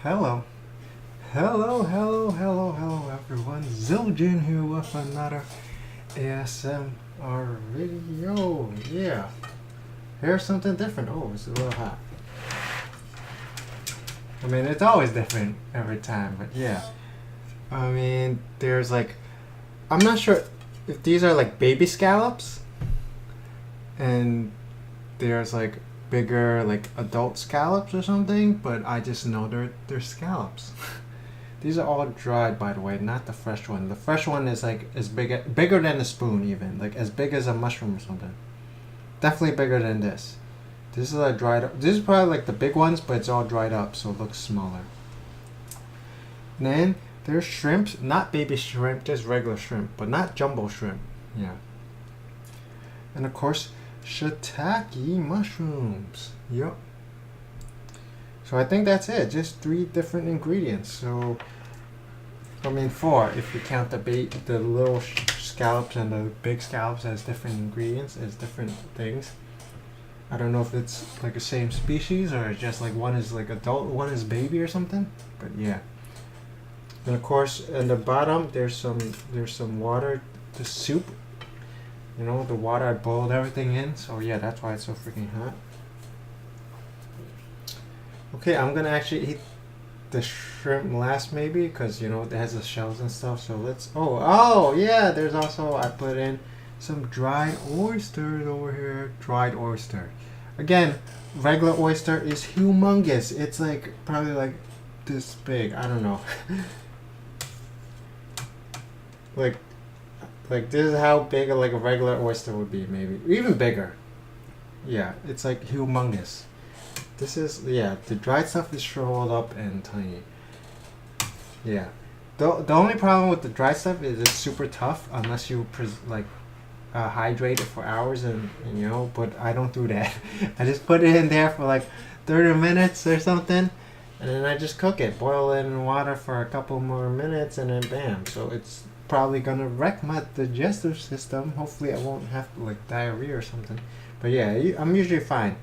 Hello. Hello, everyone. Ziljin here with another ASMR video. Yeah. Here's something different. Oh, it's a little hot. I mean, it's always different every time, but yeah. I mean, there's like, I'm not sure if these are like baby scallops, and there's like bigger like adult scallops or something, but I just know they're scallops. These are all dried, by the way, not the fresh one. The fresh one is like as bigger than a spoon, even like as big as a mushroom or something. Definitely bigger than this. This is like dried up. This is probably like the big ones, but it's all dried up, so it looks smaller. And then there's shrimps, not baby shrimp, just regular shrimp, but not jumbo shrimp. Yeah. And of course, shiitake mushrooms. Yep. So I think that's it. Just 3 different ingredients. So I mean 4 if you count the little scallops and the big scallops as different ingredients, as different things. I don't know if it's like the same species or just like one is like adult, one is baby or something. But yeah. And of course, in the bottom there's some water, the soup. You know, the water I boiled everything in. So yeah, that's why it's so freaking hot. Okay, I'm gonna actually eat the shrimp last maybe because you know it has the shells and stuff. So let's. Oh yeah. There's also I put in some dried oysters over here. Dried oyster. Again, regular oyster is humongous. It's like probably like this big. I don't know. like this is how big like a regular oyster would be, maybe even bigger. Yeah, it's like humongous. This is, yeah, the dried stuff is shriveled up and tiny. Yeah. The only problem with the dried stuff is it's super tough unless you hydrate it for hours and you know, but I don't do that. I just put it in there for like 30 minutes or something and then I just cook it. Boil it in water for a couple more minutes and then bam. So it's probably gonna wreck my digestive system. Hopefully I won't have like diarrhea or something. But yeah, I'm usually fine.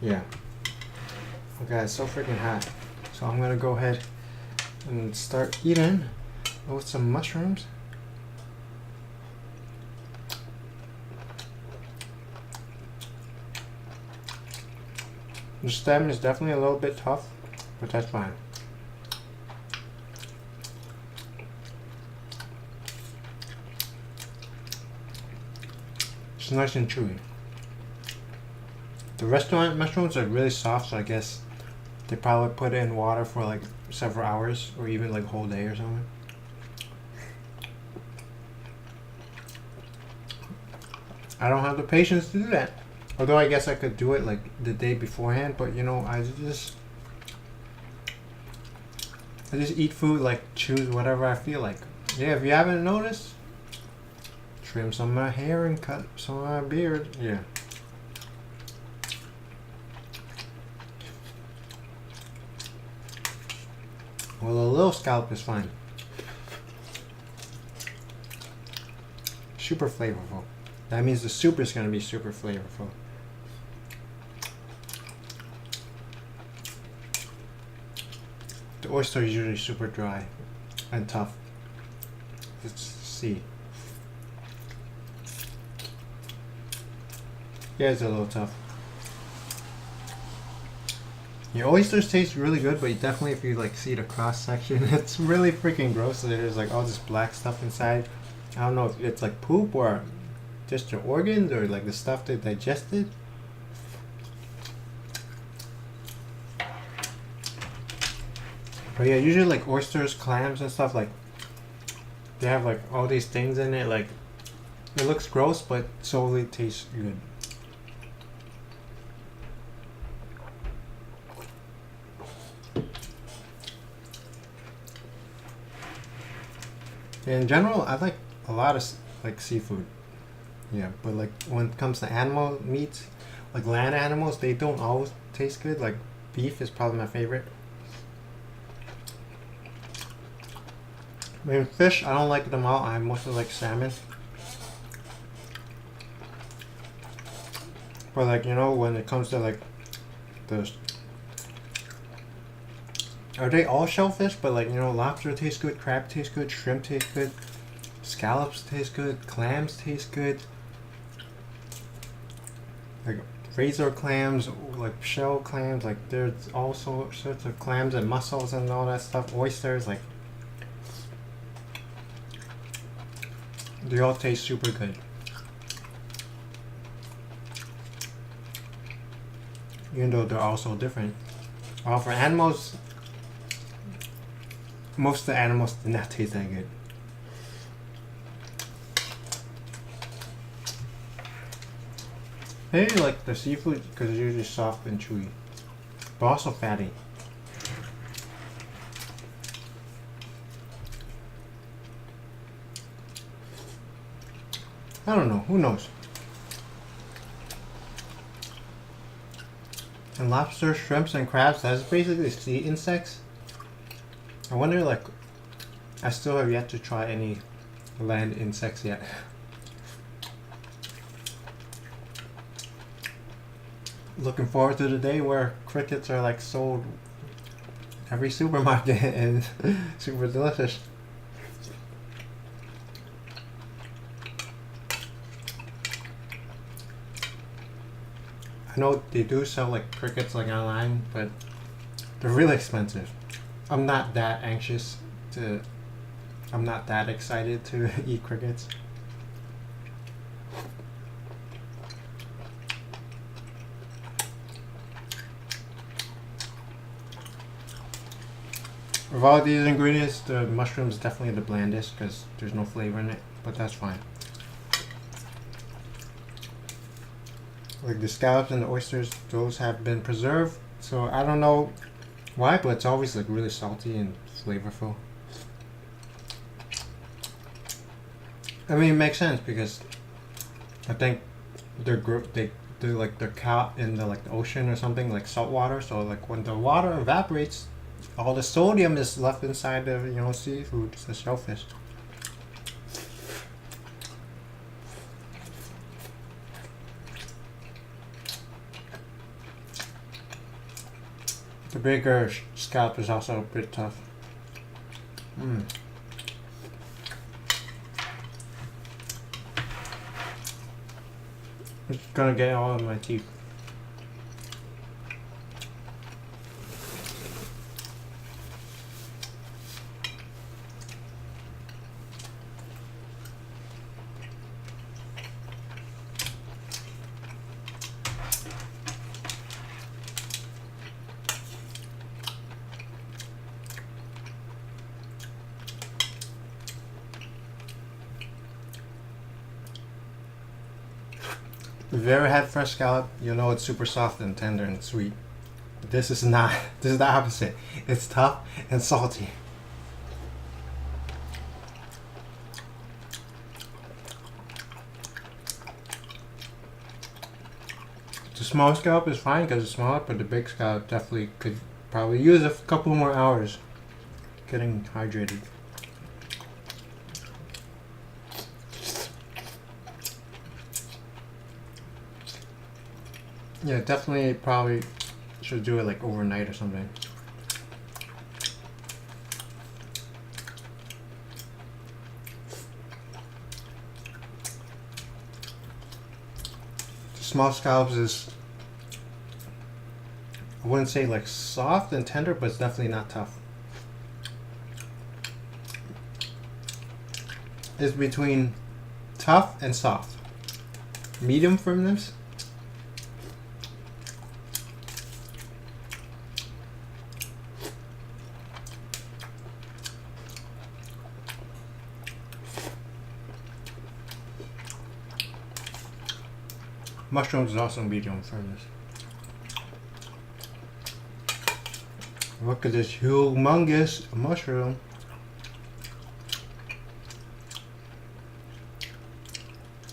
Yeah. Okay, it's so freaking hot. So I'm gonna go ahead and start eating with some mushrooms. The stem is definitely a little bit tough, but that's fine. It's nice and chewy. The restaurant mushrooms are really soft, so I guess they probably put it in water for like several hours or even like a whole day or something. I don't have the patience to do that. Although I guess I could do it like the day beforehand, but you know, I just eat food, like choose whatever I feel like. Yeah, if you haven't noticed, trim some of my hair and cut some of my beard. Yeah. Well, a little scallop is fine. Super flavorful. That means the soup is going to be super flavorful. The oyster is usually super dry and tough. Let's see. Yeah, it's a little tough. Your oysters taste really good, but definitely if you like see the cross section, it's really freaking gross. There's like all this black stuff inside. I don't know if it's like poop or just your organs or like the stuff they digested. But yeah, usually like oysters, clams and stuff, like they have like all these things in it. Like it looks gross, but solely tastes good. In general, I like a lot of like seafood. Yeah, but like when it comes to animal meats, like land animals, they don't always taste good. Like beef is probably my favorite. I mean, fish, I don't like them all. I mostly like salmon. But like, you know, when it comes to like the Are they all shellfish? But like, you know, lobster tastes good, crab tastes good, shrimp tastes good, scallops taste good, clams taste good. Like razor clams, like shell clams, like there's all sorts of clams and mussels and all that stuff. Oysters, like they all taste super good. Even though they're all so different. Well, for animals, most of the animals do not taste that good. Maybe like the seafood because it's usually soft and chewy, but also fatty. I don't know. Who knows? And lobster, shrimps, and crabs, that's basically sea insects. I wonder, like, I still have yet to try any land insects yet. Looking forward to the day where crickets are like sold every supermarket and super delicious. I know they do sell like crickets like online, but they're really expensive. I'm not that anxious to. I'm not that excited to eat crickets. Of all these ingredients, the mushroom is definitely the blandest because there's no flavor in it, but that's fine. Like the scallops and the oysters, those have been preserved, so I don't know why, but it's always like really salty and flavorful. I mean, it makes sense because I think they're like they're caught in the ocean or something, like salt water. So like when the water evaporates, all the sodium is left inside the seafood, the shellfish. The bigger scallop is also a bit tough. It's gonna get all in my teeth. If you ever had fresh scallop, you know it's super soft and tender and sweet. This is not. This is the opposite. It's tough and salty. The small scallop is fine because it's smaller, but the big scallop definitely could probably use a couple more hours getting hydrated. Yeah, definitely probably should do it like overnight or something. The small scallops is, I wouldn't say like soft and tender, but it's definitely not tough. It's between tough and soft. Medium firmness. Mushrooms is also medium firmness. Look at this humongous mushroom.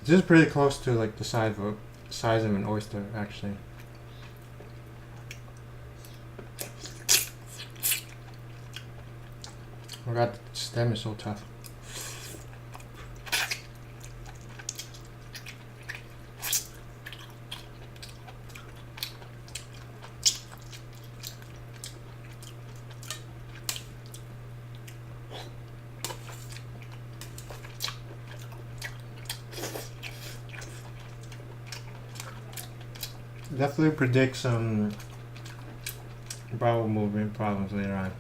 This is pretty close to like the size of an oyster, actually. Oh god, the stem is so tough. definitely predict some bowel movement problems later on.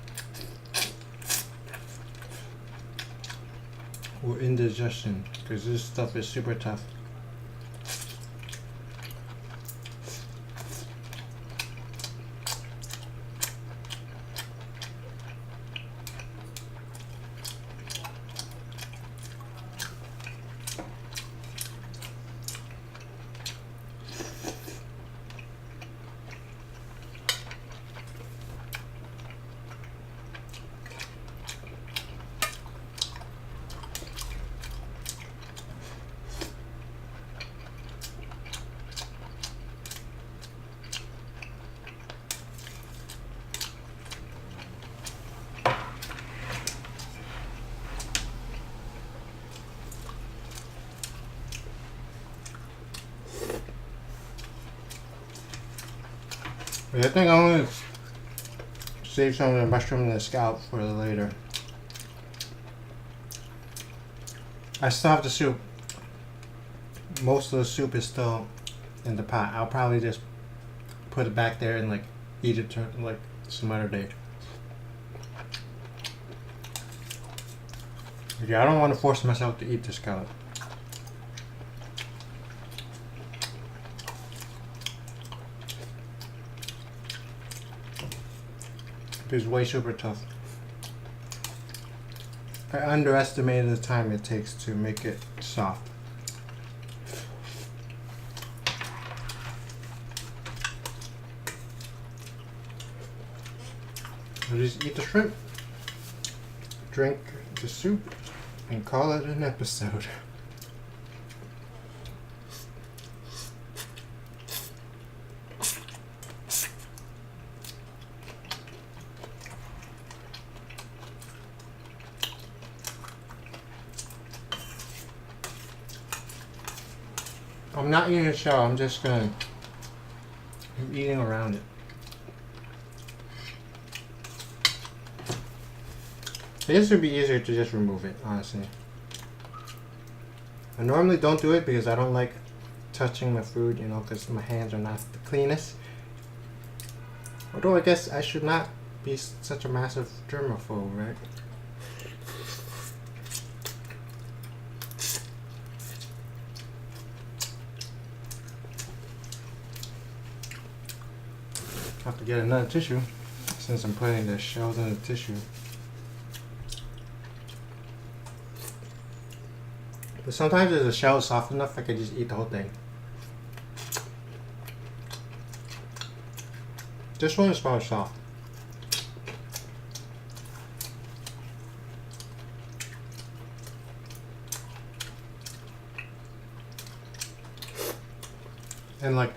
Or indigestion, because this stuff is super tough. I think I'm gonna save some of the mushroom and the scallop for later. I still have the soup. Most of the soup is still in the pot. I'll probably just put it back there and like eat it like some other day. Yeah, I don't want to force myself to eat the scallop. It's way super tough. I underestimated the time it takes to make it soft. I just eat the shrimp, drink the soup, and call it an episode. I'm not eating the shell, I'm eating around it. This would be easier to just remove it, honestly. I normally don't do it because I don't like touching my food, you know, because my hands are not the cleanest. Although I guess I should not be such a massive germaphobe, right? I have to get another tissue since I'm putting the shells in the tissue. But sometimes if the shell is soft enough, I could just eat the whole thing. This one is probably soft. And like,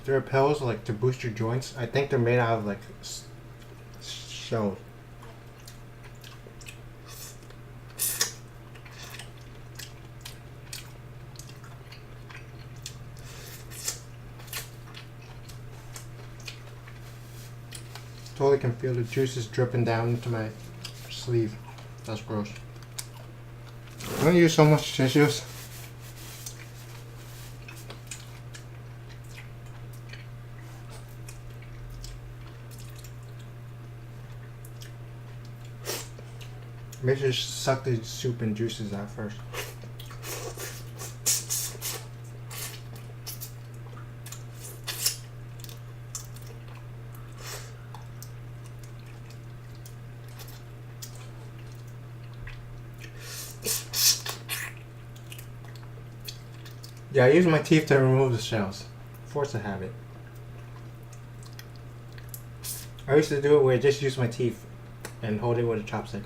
there are pills like to boost your joints. I think they're made out of like shells. Totally can feel the juices dripping down into my sleeve. That's gross. I don't use so much tissues. Maybe just suck the soup and juices out first. Yeah, I use my teeth to remove the shells. Force a habit. I used to do it where I just use my teeth and hold it with a chopstick.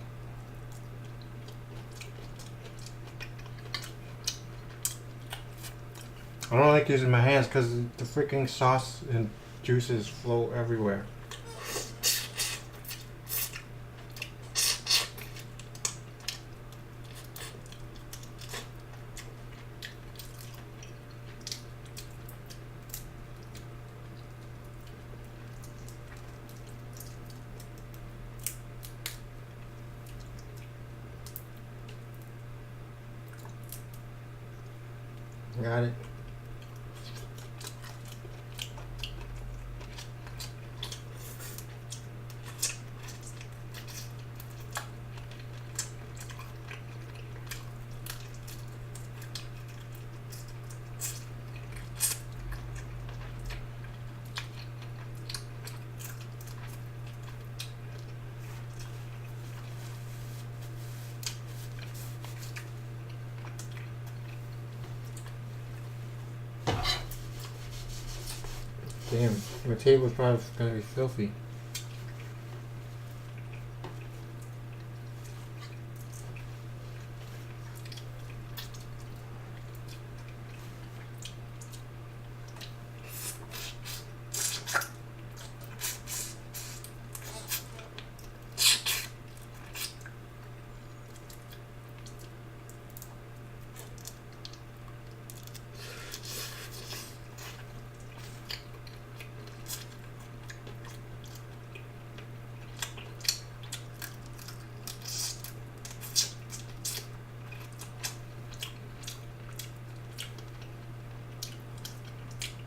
I don't like using my hands because the freaking sauce and juices flow everywhere. Got it. Damn, my table's probably gonna be filthy.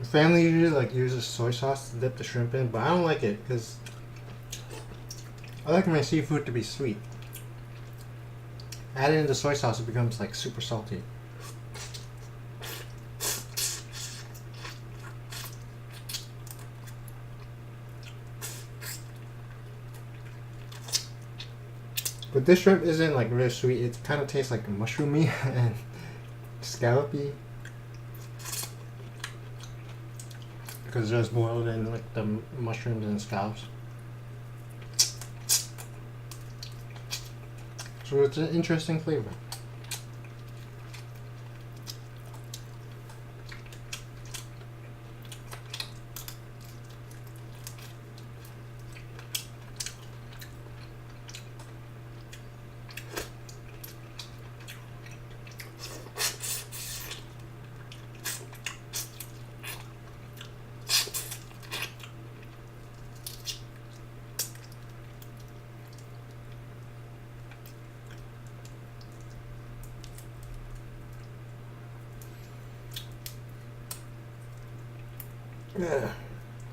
Family usually like uses soy sauce to dip the shrimp in, but I don't like it because I like my seafood to be sweet. Add it into soy sauce, it becomes like super salty. But this shrimp isn't like really sweet. It kind of tastes like mushroomy and scallopy. Because it's just boiled in like the mushrooms and scallops. So it's an interesting flavor. Yeah.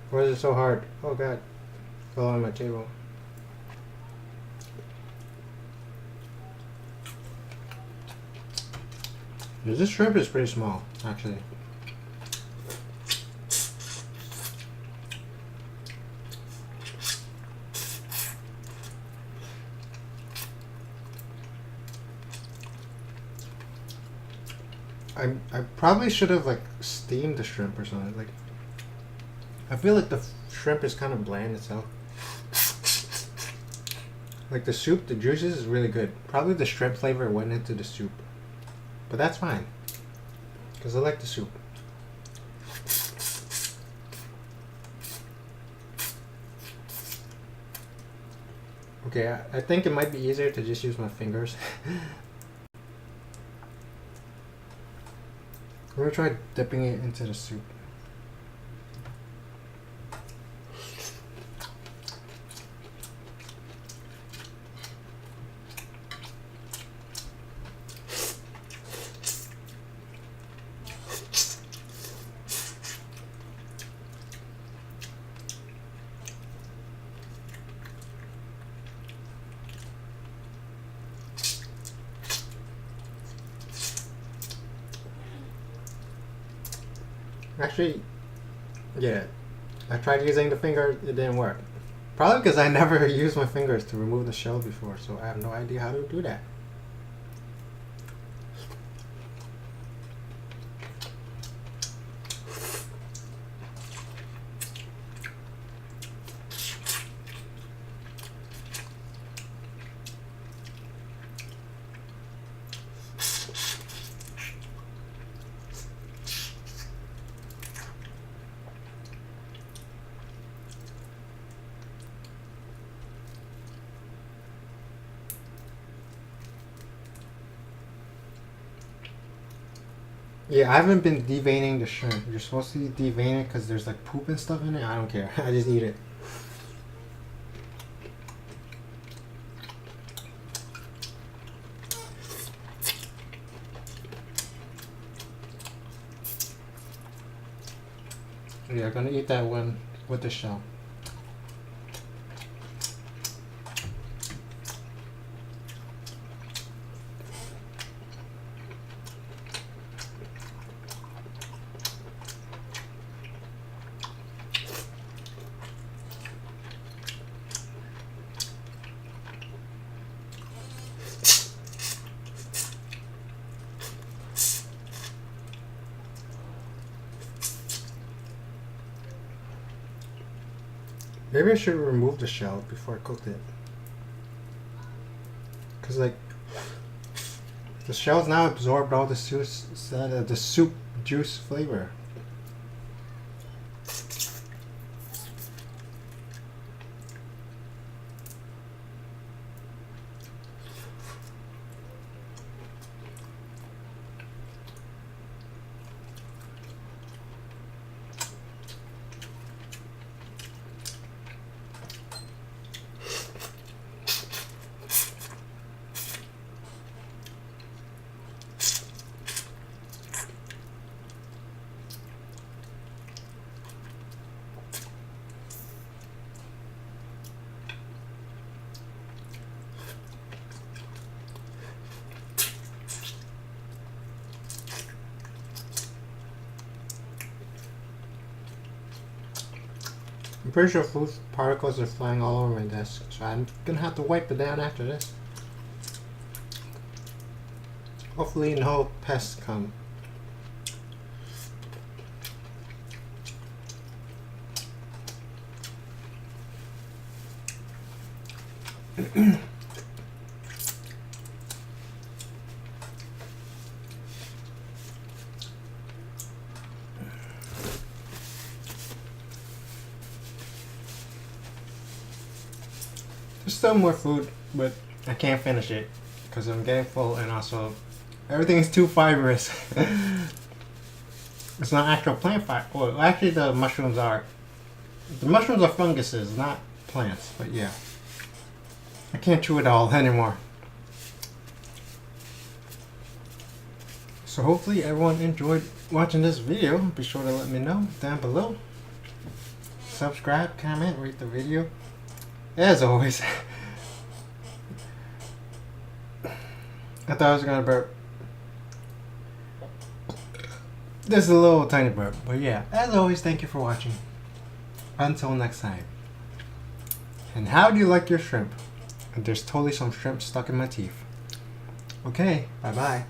Why is it so hard? Oh god. Fell on my table. This shrimp is pretty small, actually. I probably should have like steamed the shrimp or something. Like, I feel like the shrimp is kind of bland itself. Like the soup, the juices is really good. Probably the shrimp flavor went into the soup. But that's fine. Because I like the soup. Okay, I think it might be easier to just use my fingers. I'm gonna try dipping it into the soup. Actually, yeah, I tried using the finger, it didn't work. Probably because I never used my fingers to remove the shell before, so I have no idea how to do that. Yeah, I haven't been deveining the shrimp. You're supposed to devein it because there's like poop and stuff in it. I don't care. I just eat it. Yeah, I'm gonna eat that one with the shell. Maybe I should remove the shell before I cooked it. Cause like the shells now absorbed all the soup juice flavor. I'm pretty sure food particles are flying all over my desk, so I'm gonna have to wipe it down after this. Hopefully no pests come. There's still more food, but I can't finish it because I'm getting full, and also everything is too fibrous. It's not actual plant fiber. Well, actually, the mushrooms are. The mushrooms are funguses, not plants. But yeah, I can't chew it all anymore. So hopefully everyone enjoyed watching this video. Be sure to let me know down below. Subscribe, comment, rate the video. As always, I thought I was gonna burp. This is a little tiny burp, but yeah, as always, thank you for watching. Until next time. And how do you like your shrimp? There's totally some shrimp stuck in my teeth. Okay, bye bye.